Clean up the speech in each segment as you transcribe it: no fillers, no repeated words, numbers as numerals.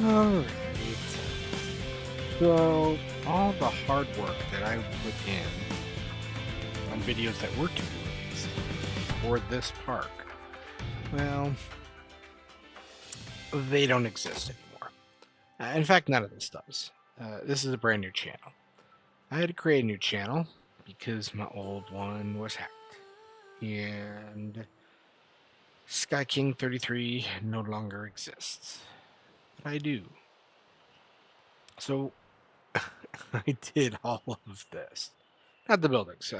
Alright. So, all the hard work that I put in on videos that were to be released for this park, well, they don't exist anymore. In fact, none of this does. This is a brand new channel. I had to create a new channel because my old one was hacked. And Sky King 33 no longer exists. But I do. So I did all of this. Not the buildings.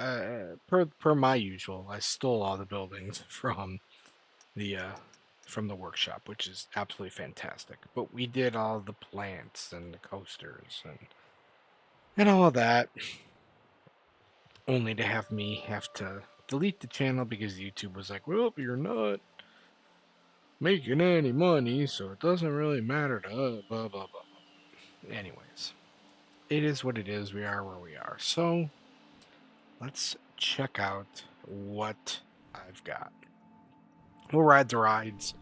Per my usual, I stole all the buildings the uh, from the workshop, which is absolutely fantastic. But we did all the plants and the coasters and all of that, only to have me have to delete the channel because YouTube was like, "Well, you're not making any money, so it doesn't really matter to us." Blah blah blah. Anyways, it is what it is. We are where we are. So let's check out what I've got. We'll ride the rides.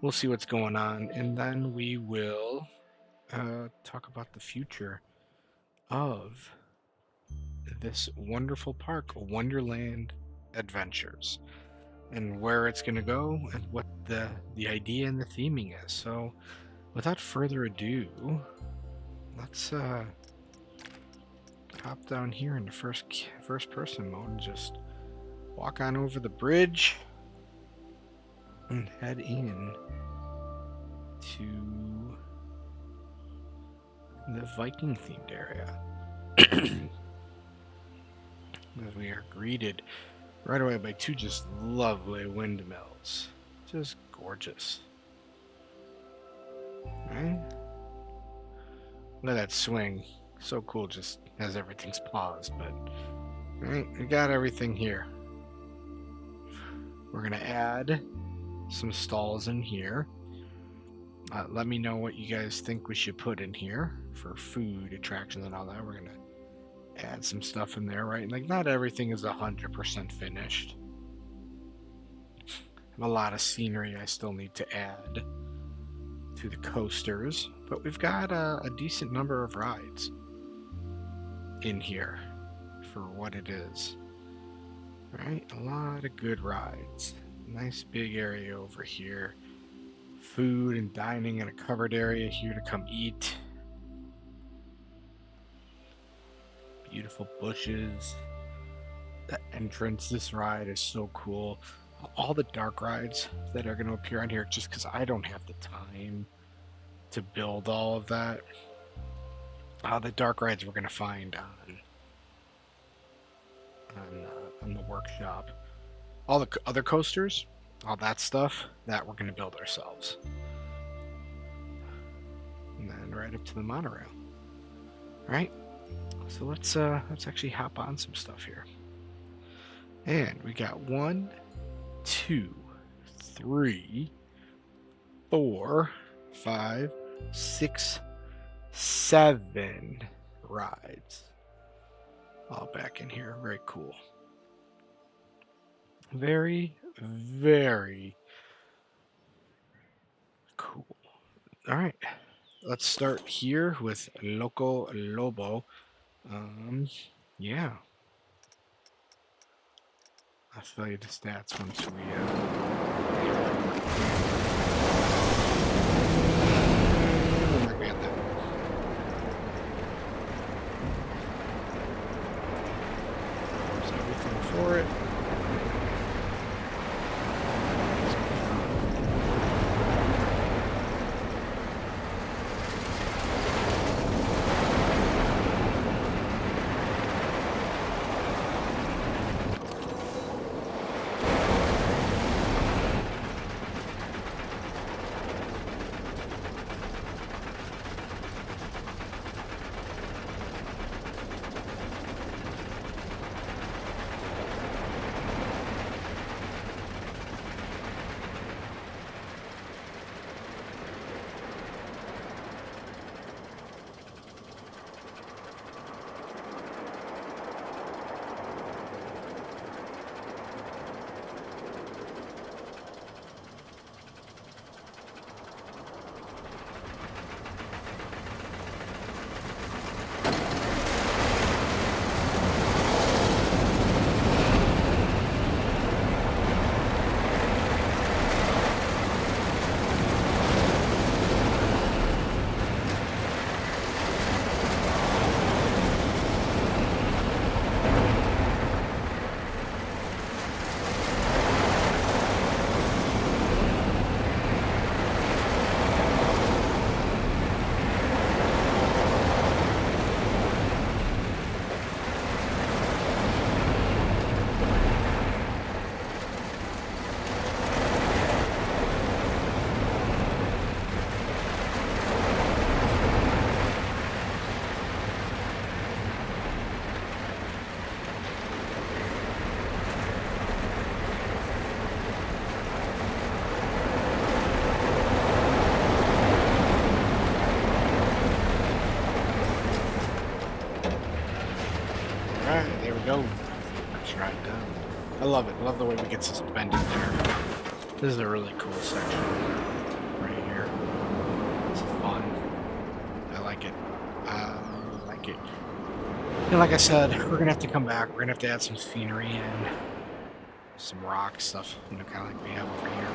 We'll see what's going on, and then we will talk about the future of this wonderful park, Wonderland Adventures, and where it's going to go, and what the idea and the theming is. So, without further ado, let's hop down here in the first person mode and just walk on over the bridge and head in to the Viking themed area. As we are greeted right away by two just lovely windmills. Just gorgeous. Right? Look at that swing. So cool, just as everything's paused, but right, we got everything here. We're gonna add some stalls in here. Let me know what you guys think we should put in here for food, attractions, and all that. We're gonna add some stuff in there, right? Like, not everything is 100% finished. I have a lot of scenery I still need to add to the coasters, but we've got a decent number of rides in here for what it is. Right? A lot of good rides. Nice big area over here. Food and dining in a covered area here to come eat. Beautiful bushes. The entrance, this ride is so cool. All the dark rides that are going to appear on here, just because I don't have the time to build all of that. The dark rides we're going to find on the workshop. All the other coasters, all that stuff, that we're going to build ourselves. And then right up to the monorail. All right, so let's actually hop on some stuff here. And we got 1, 2, 3, 4, 5, 6, 7 rides. All back in here. Very cool. Very, very cool. All right. Let's start here with Loco Lobo. Yeah. I'll tell you the stats once we there's everything for it. this ride down. I love it. I love the way we get suspended there. This is a really cool section right here. It's fun. I like it. I like it. And like I said, we're gonna have to come back. We're gonna have to add some scenery and some rock stuff, kind of like we have over here.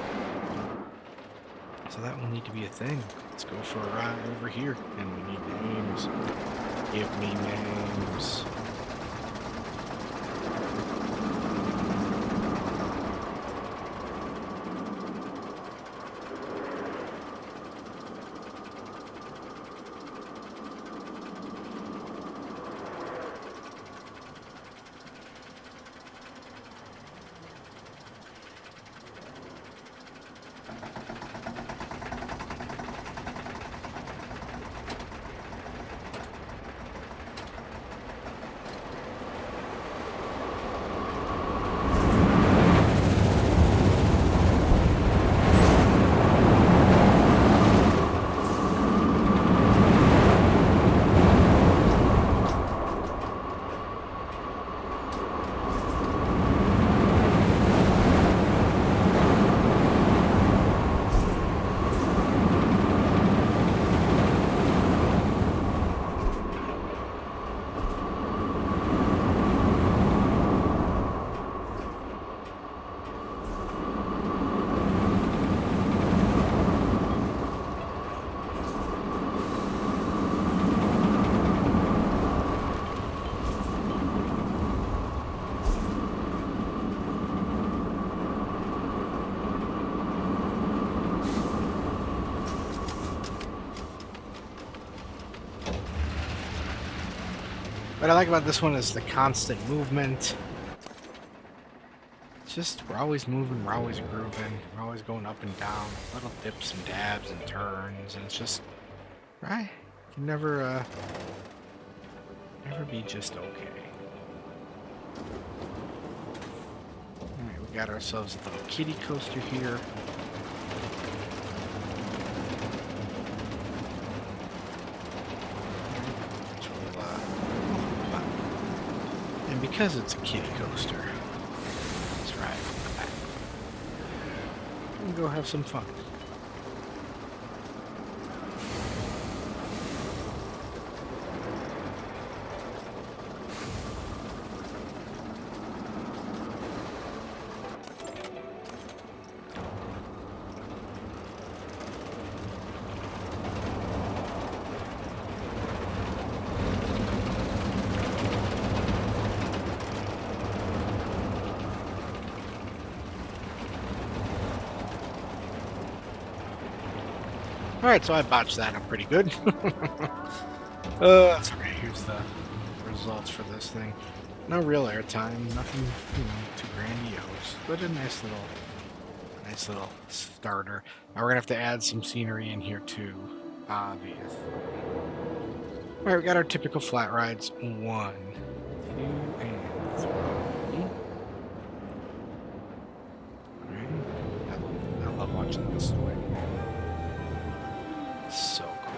So that will need to be a thing. Let's go for a ride over here. And we need names. Give me names. What I like about this one is the constant movement. It's just, we're always moving, we're always grooving, we're always going up and down, little dips and dabs and turns, and it's just, right? You can never be just okay. Alright, we got ourselves a little kiddie coaster here. And because it's a kiddie coaster, let's ride on the back. And go have some fun. Alright, so I botched that up pretty good. That's okay. Here's the results for this thing. No real airtime, nothing, too grandiose, but a nice little starter. Now we're gonna have to add some scenery in here too, obvious. Alright, we got our typical flat rides. 1, 2, and 3. Alright. I love watching this away. So cool.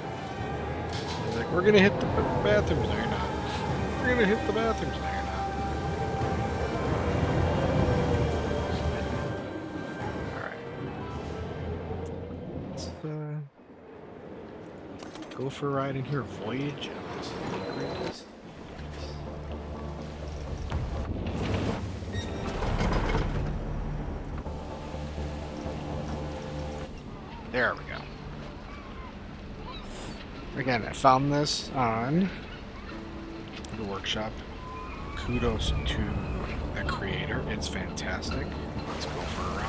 He's like, we're gonna hit the bathrooms. No, you're not. We're gonna hit the bathrooms. No, you're not. Alright. Let's go for a ride in here. Voyage of the Secret. There we go. Again, I found this on the workshop. Kudos to the creator. It's fantastic. Let's go for a ride.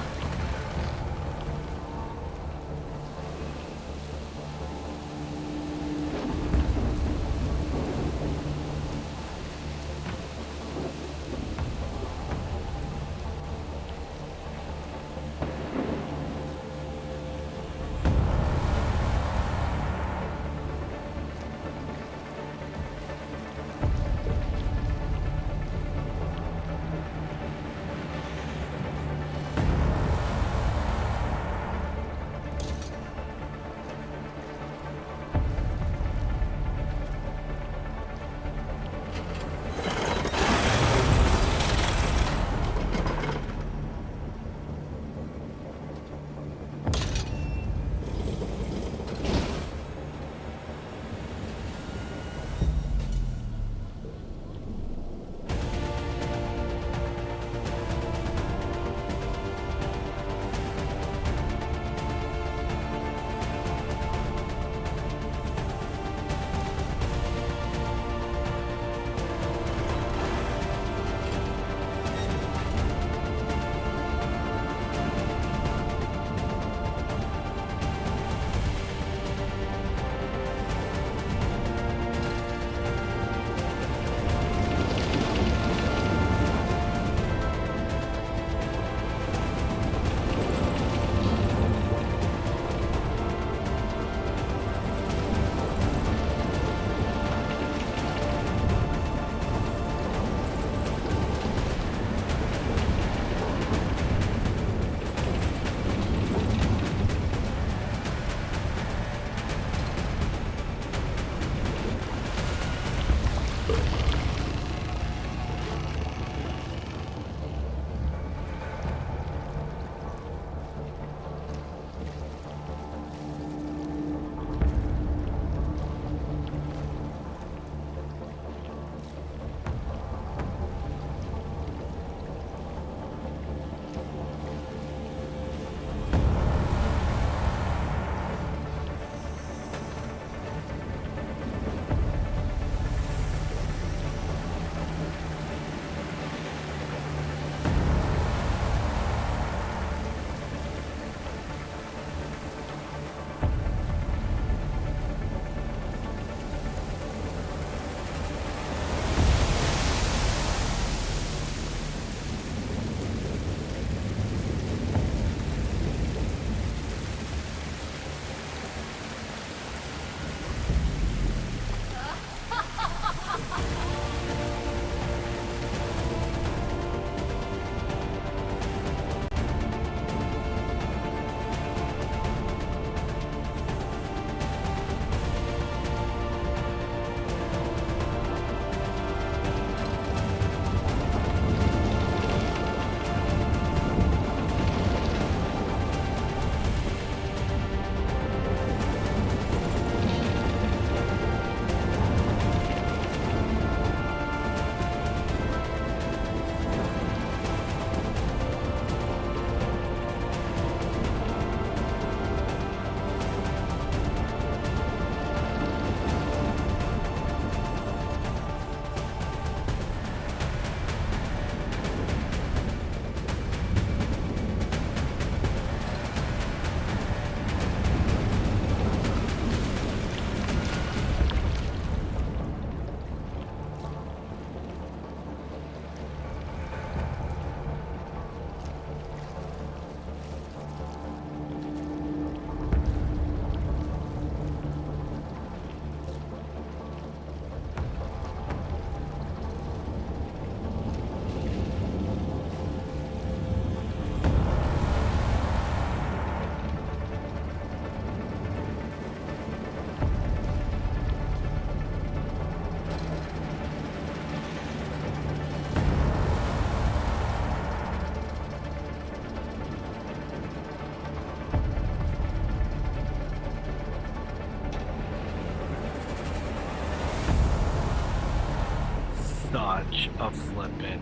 a flippin'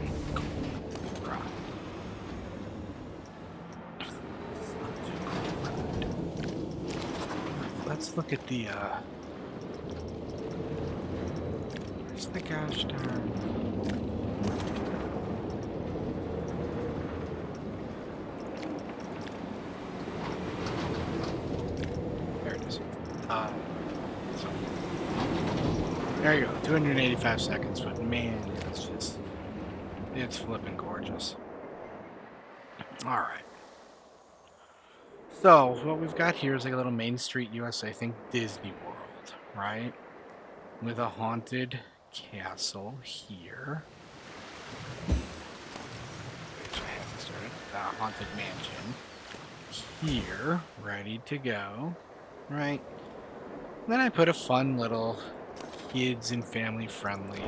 ride. Let's look at the, where's the gosh darn? There it is. So, there you go, 285 seconds, but man, it's flipping gorgeous. Alright. So, what we've got here is like a little Main Street USA, think Disney World, right? With a haunted castle here. Which I haven't started. Haunted mansion here, ready to go, right? Then I put a fun little kids and family friendly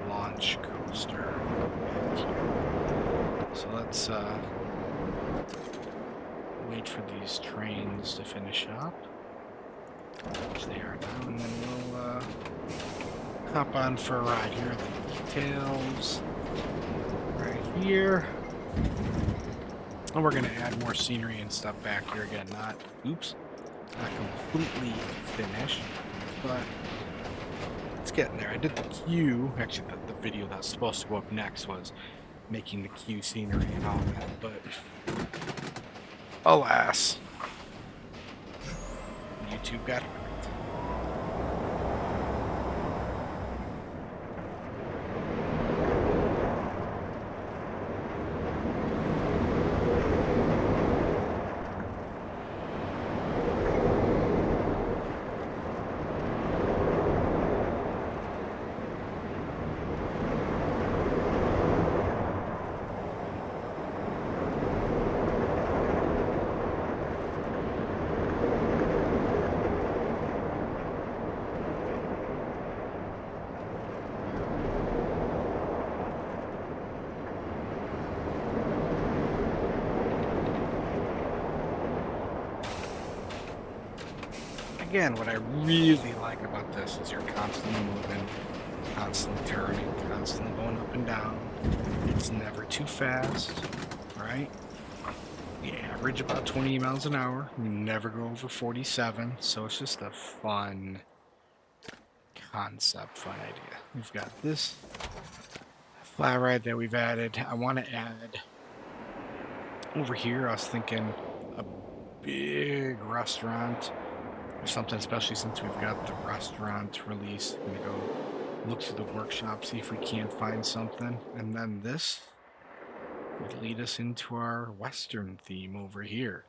launch coaster back here. So let's wait for these trains to finish up, which they are now, and then we'll hop on for a ride. Here are the details right here. And we're going to add more scenery and stuff back here again. Not completely finished, but it's getting there. I did the queue. Actually, the video that was supposed to go up next was making the queue scenery and all that, but alas, YouTube got it. Again, what I really like about this is you're constantly moving, constantly turning, constantly going up and down. It's never too fast, right? You average about 20 miles an hour. You never go over 47, so it's just a fun concept, fun idea. We've got this flat ride that we've added. I want to add over here, I was thinking a big restaurant or something, especially since we've got the restaurant release. I'm gonna go look through the workshop, see if we can't find something, and then this would lead us into our Western theme over here,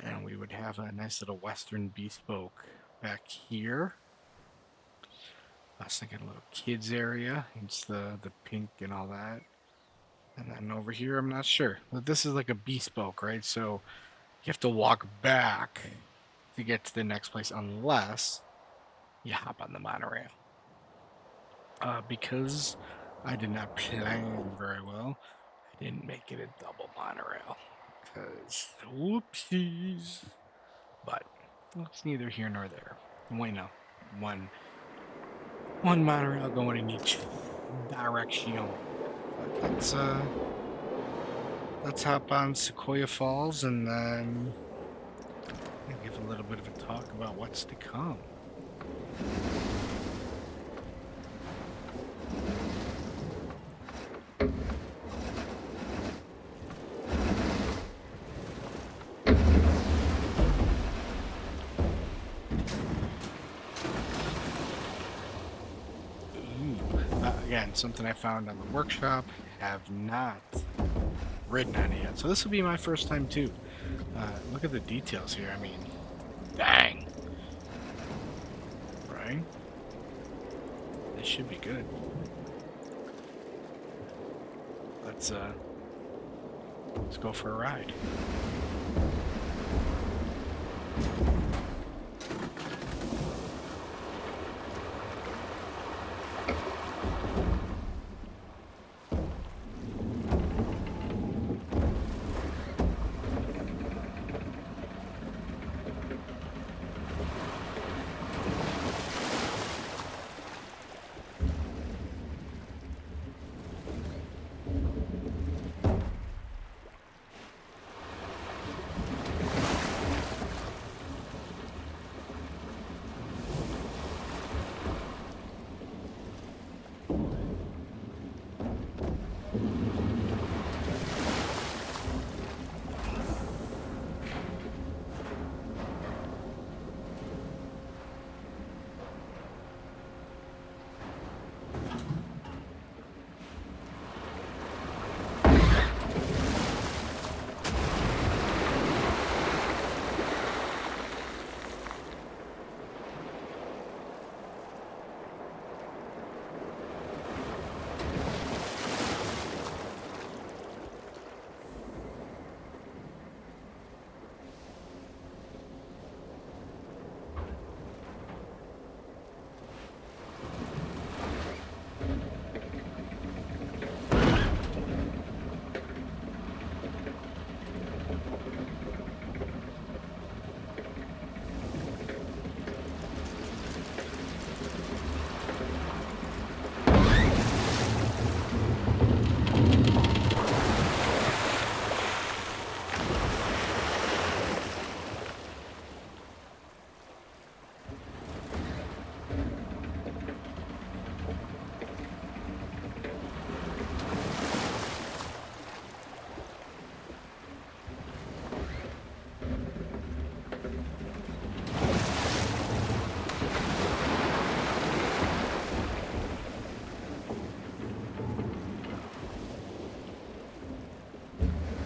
and we would have a nice little Western bespoke back here. I was thinking a little kids area. It's the pink and all that, and then over here I'm not sure, but this is like a bespoke, right? So you have to walk back to get to the next place unless you hop on the monorail. Because I did not plan very well, I didn't make it a double monorail. Because, whoopsies. But, it's neither here nor there. Why not? One monorail going in each direction. But let's hop on Sequoia Falls and then give a little bit of a talk about what's to come. Again, something I found on the workshop, have not ridden on it yet. So this will be my first time too. Look at the details here. I mean, dang. Right? This should be good. Let's go for a ride.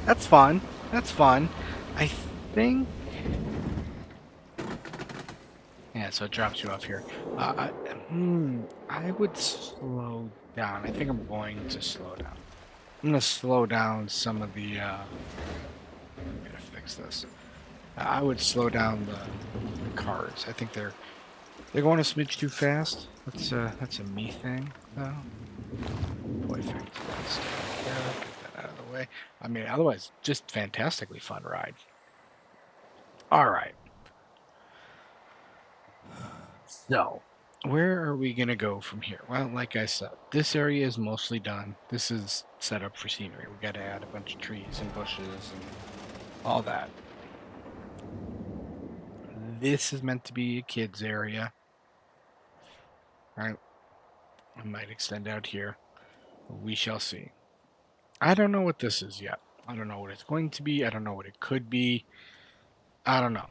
That's fun. That's fun. I think. Yeah, so it drops you off here. I would slow down. I think I'm going to slow down. I'm going to slow down some of the. I'm going to fix this. I would slow down the cars. I think they're going a smidge too fast. That's a me thing, though. Perfect. Get that out of the way. I mean, otherwise, just fantastically fun ride. All right. So, where are we going to go from here? Well, like I said, this area is mostly done. This is set up for scenery. We got to add a bunch of trees and bushes and all that. This is meant to be a kids area. All right. I might extend out here. We shall see. I don't know what this is yet. I don't know what it's going to be. I don't know what it could be. I don't know.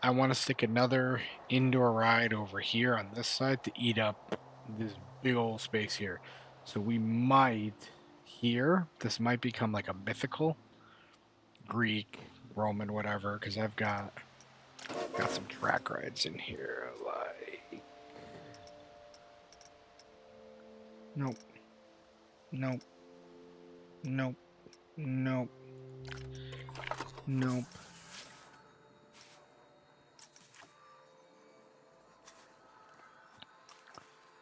I want to stick another indoor ride over here on this side to eat up this big old space here. So we might here, this might become like a mythical Greek, Roman, whatever, because I've got some track rides in here. Like, nope, nope, nope, nope, nope.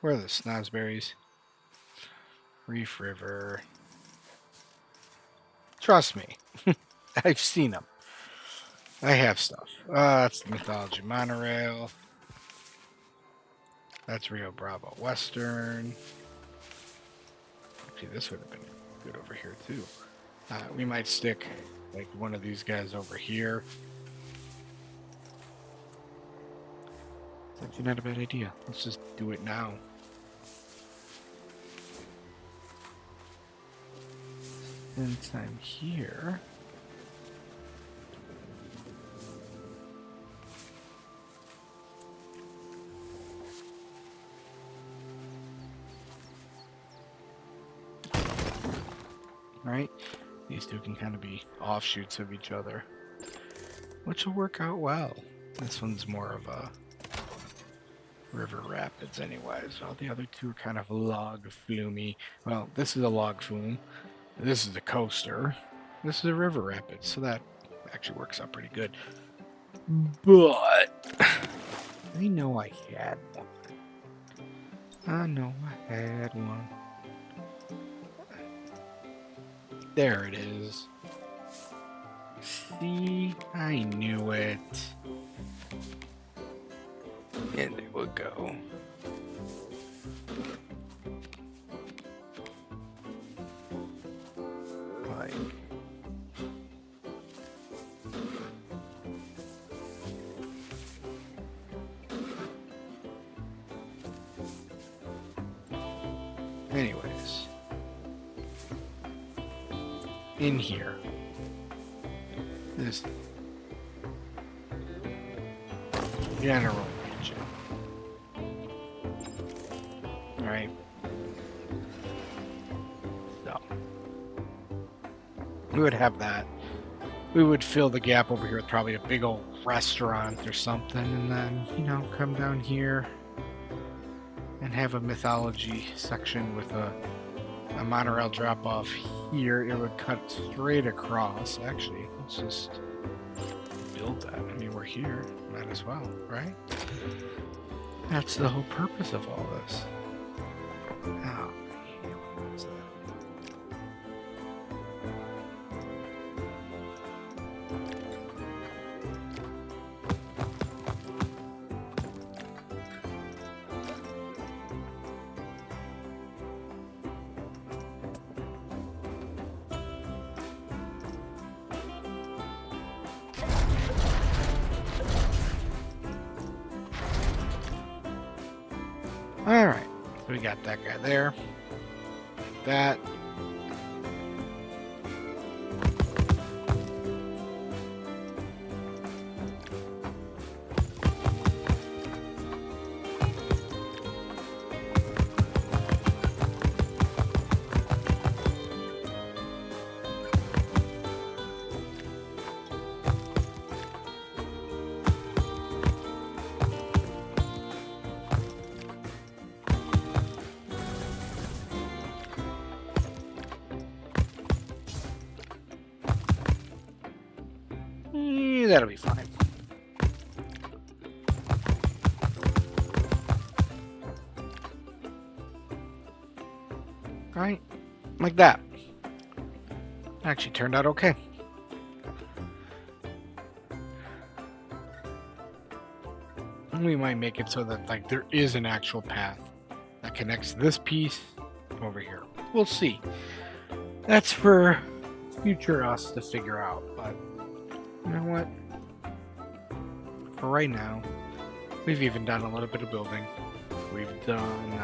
Where are the snozberries? Reef River. Trust me, I've seen them. I have stuff. That's the Mythology Monorail. That's Rio Bravo Western. Actually, this would have been good over here, too. We might stick, like, one of these guys over here. It's actually not a bad idea. Let's just do it now. Since I'm here... Right? These two can kind of be offshoots of each other, which will work out well. This one's more of a river rapids anyways. All the other two are kind of log flumy. Well, this is a log flume. This is a coaster. This is a river rapids, so that actually works out pretty good. But I know I had one. I know I had one. There it is. See, I knew it. And it would go. Like. Anyways. In here. This general region. Right? So we would have that. We would fill the gap over here with probably a big old restaurant or something, and then, you know, come down here and have a mythology section with a monorail drop off here. It would cut straight across. Actually, let's just build that. I mean, we're here. Might as well, right? That's the whole purpose of all this. Oh, what was that? Alright, so we got that guy there. That. that'll be fine. Right? Like that. Actually turned out okay. We might make it so that like there is an actual path that connects this piece over here. We'll see. That's for future us to figure out. But you know what? For right now, we've even done a little bit of building. We've done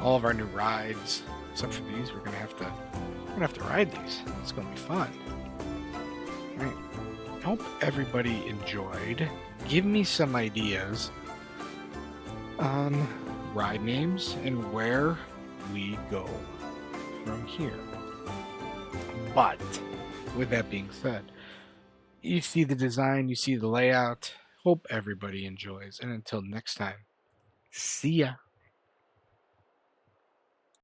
all of our new rides, except for these. We're gonna have to ride these. It's gonna be fun. All right. I hope everybody enjoyed. Give me some ideas on ride names and where we go from here. But with that being said, you see the design, you see the layout. Hope everybody enjoys. And until next time, see ya.